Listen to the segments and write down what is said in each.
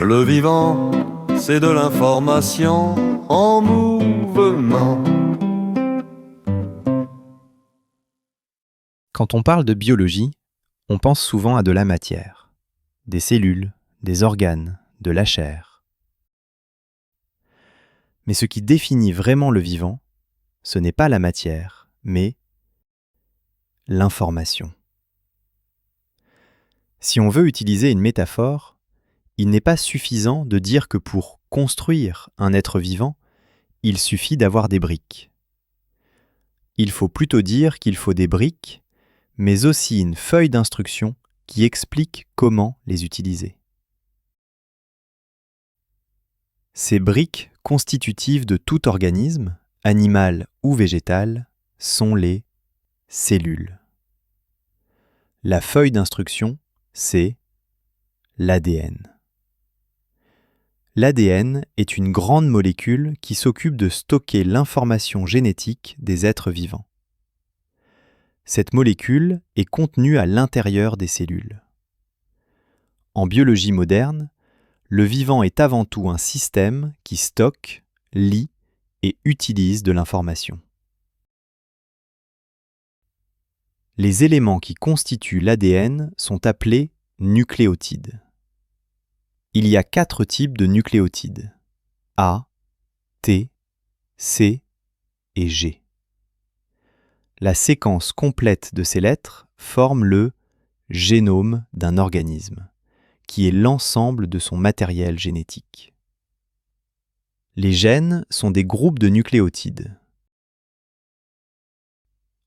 Le vivant, c'est de l'information en mouvement. Quand on parle de biologie, on pense souvent à de la matière, des cellules, des organes, de la chair. Mais ce qui définit vraiment le vivant, ce n'est pas la matière, mais l'information. Si on veut utiliser une métaphore, il n'est pas suffisant de dire que pour construire un être vivant, il suffit d'avoir des briques. Il faut plutôt dire qu'il faut des briques, mais aussi une feuille d'instruction qui explique comment les utiliser. Ces briques constitutives de tout organisme, animal ou végétal, sont les cellules. La feuille d'instruction, c'est l'ADN. L'ADN est une grande molécule qui s'occupe de stocker l'information génétique des êtres vivants. Cette molécule est contenue à l'intérieur des cellules. En biologie moderne, le vivant est avant tout un système qui stocke, lit et utilise de l'information. Les éléments qui constituent l'ADN sont appelés nucléotides. Il y a 4 types de nucléotides: A, T, C et G. La séquence complète de ces lettres forme le génome d'un organisme, qui est l'ensemble de son matériel génétique. Les gènes sont des groupes de nucléotides.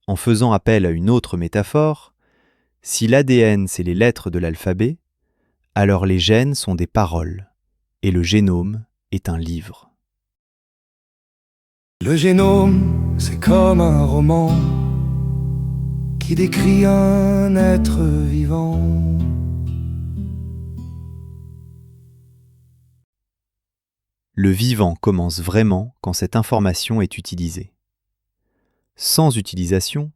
En faisant appel à une autre métaphore, si l'ADN c'est les lettres de l'alphabet, alors les gènes sont des paroles, et le génome est un livre. Le génome, c'est comme un roman qui décrit un être vivant. Le vivant commence vraiment quand cette information est utilisée. Sans utilisation,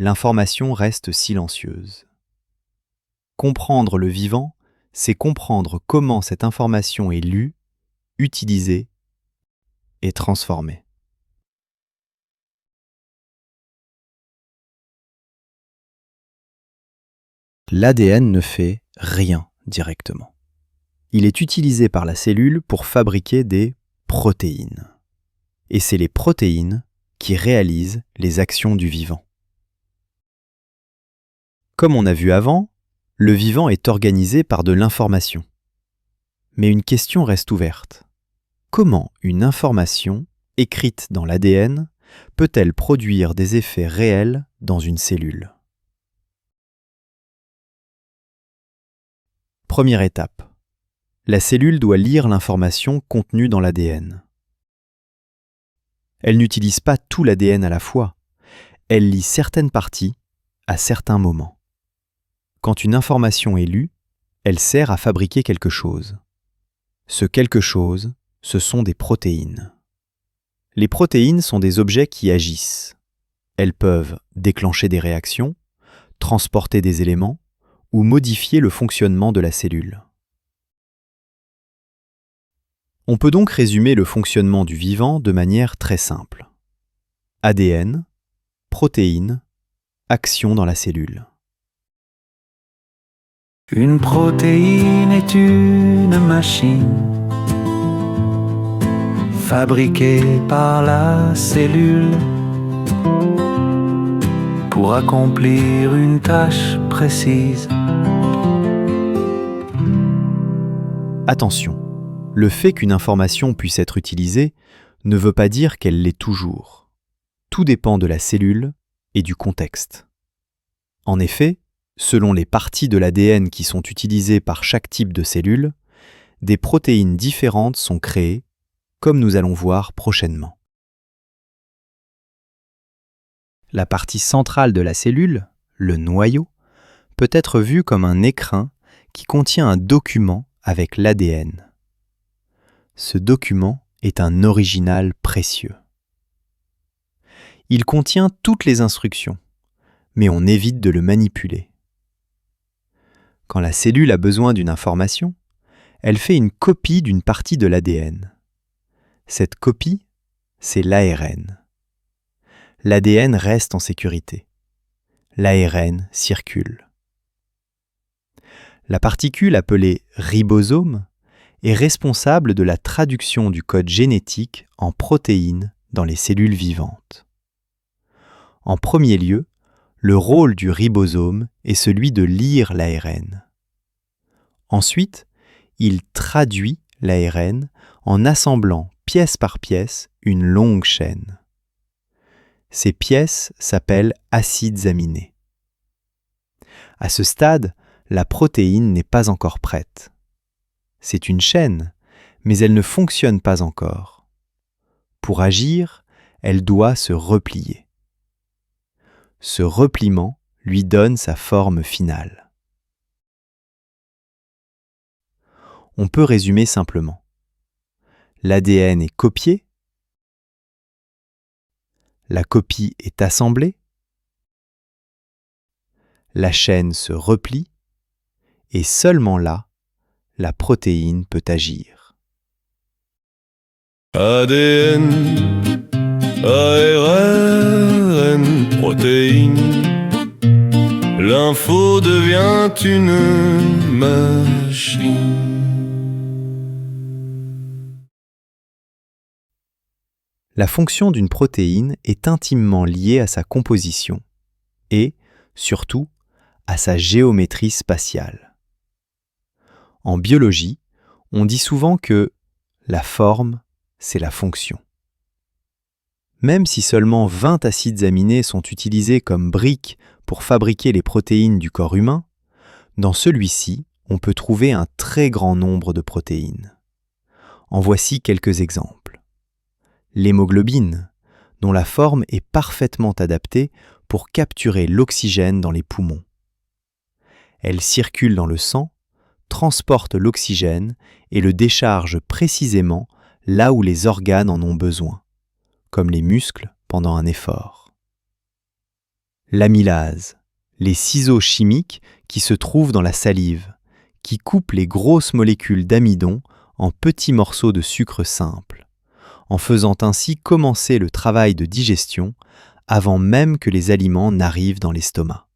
l'information reste silencieuse. Comprendre le vivant, c'est comprendre comment cette information est lue, utilisée et transformée. L'ADN ne fait rien directement. Il est utilisé par la cellule pour fabriquer des protéines. Et c'est les protéines qui réalisent les actions du vivant. Comme on a vu avant, le vivant est organisé par de l'information. Mais une question reste ouverte. Comment une information, écrite dans l'ADN, peut-elle produire des effets réels dans une cellule ? Première étape. La cellule doit lire l'information contenue dans l'ADN. Elle n'utilise pas tout l'ADN à la fois. Elle lit certaines parties à certains moments. Quand une information est lue, elle sert à fabriquer quelque chose. Ce quelque chose, ce sont des protéines. Les protéines sont des objets qui agissent. Elles peuvent déclencher des réactions, transporter des éléments ou modifier le fonctionnement de la cellule. On peut donc résumer le fonctionnement du vivant de manière très simple. ADN, protéines, action dans la cellule. Une protéine est une machine fabriquée par la cellule pour accomplir une tâche précise. Attention, le fait qu'une information puisse être utilisée ne veut pas dire qu'elle l'est toujours. Tout dépend de la cellule et du contexte. En effet, selon les parties de l'ADN qui sont utilisées par chaque type de cellule, des protéines différentes sont créées, comme nous allons voir prochainement. La partie centrale de la cellule, le noyau, peut être vue comme un écrin qui contient un document avec l'ADN. Ce document est un original précieux. Il contient toutes les instructions, mais on évite de le manipuler. Quand la cellule a besoin d'une information, elle fait une copie d'une partie de l'ADN. Cette copie, c'est l'ARN. L'ADN reste en sécurité. L'ARN circule. La particule appelée ribosome est responsable de la traduction du code génétique en protéines dans les cellules vivantes. En premier lieu, le rôle du ribosome est celui de lire l'ARN. Ensuite, il traduit l'ARN en assemblant pièce par pièce une longue chaîne. Ces pièces s'appellent acides aminés. À ce stade, la protéine n'est pas encore prête. C'est une chaîne, mais elle ne fonctionne pas encore. Pour agir, elle doit se replier. Ce repliement lui donne sa forme finale. On peut résumer simplement. L'ADN est copié, la copie est assemblée, la chaîne se replie, et seulement là, la protéine peut agir. ADN, ARN, protéines. L'info devient une machine. La fonction d'une protéine est intimement liée à sa composition et, surtout, à sa géométrie spatiale. En biologie, on dit souvent que la forme, c'est la fonction. Même si seulement 20 acides aminés sont utilisés comme briques pour fabriquer les protéines du corps humain, dans celui-ci, on peut trouver un très grand nombre de protéines. En voici quelques exemples. L'hémoglobine, dont la forme est parfaitement adaptée pour capturer l'oxygène dans les poumons. Elle circule dans le sang, transporte l'oxygène et le décharge précisément là où les organes en ont besoin, comme les muscles pendant un effort. L'amylase, les ciseaux chimiques qui se trouvent dans la salive, qui coupent les grosses molécules d'amidon en petits morceaux de sucre simple, en faisant ainsi commencer le travail de digestion avant même que les aliments n'arrivent dans l'estomac.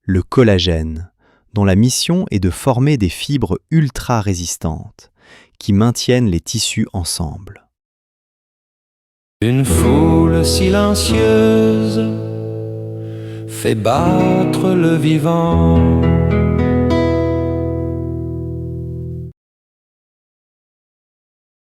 Le collagène, dont la mission est de former des fibres ultra résistantes qui maintiennent les tissus ensemble. Une foule silencieuse fait battre le vivant.